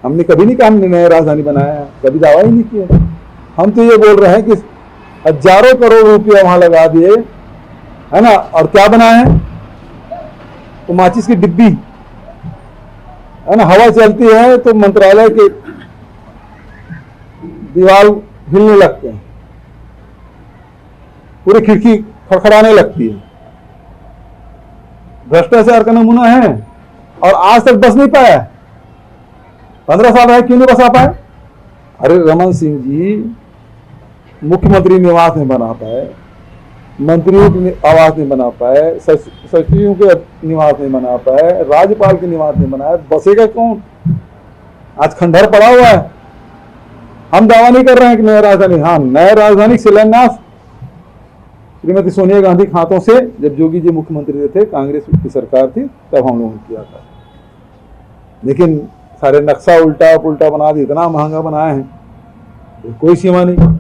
हमने कभी नहीं कहा हमने नया राजधानी बनाया है, कभी दावा ही नहीं किया। हम तो ये बोल रहे हैं कि हजारों करोड़ रुपया वहां लगा दिए, है ना, और क्या बनाए हैं? तो माचिस की डिब्बी, है ना, हवा चलती है तो मंत्रालय के दीवार हिलने लगते हैं, पूरी खिड़की खड़खड़ाने लगती है। भ्रष्टाचार का नमूना है और आज तक बस नहीं पाया। 15 साल रहे, क्यों नहीं बसा पाए? अरे रमन सिंह जी मुख्यमंत्री निवास नहीं बना पाए, मंत्रियों के आवास नहीं बना पाए, सचिवों के निवास नहीं बना पाए, राज्यपाल के निवास नहीं बनाए, बसेगा कौन? आज खंडहर पड़ा हुआ है। हम दावा नहीं कर रहे हैं कि नया राजधानी, हाँ नया राजधानी शिलान्यास श्रीमती सोनिया गांधी के हाथों से जब जोगी जी मुख्यमंत्री थे, कांग्रेस की सरकार थी, तब हम लोगों ने किया था। लेकिन सारे नक्शा उल्टा पुल्टा बना दिया, इतना महंगा बनाए हैं, कोई सीमा नहीं।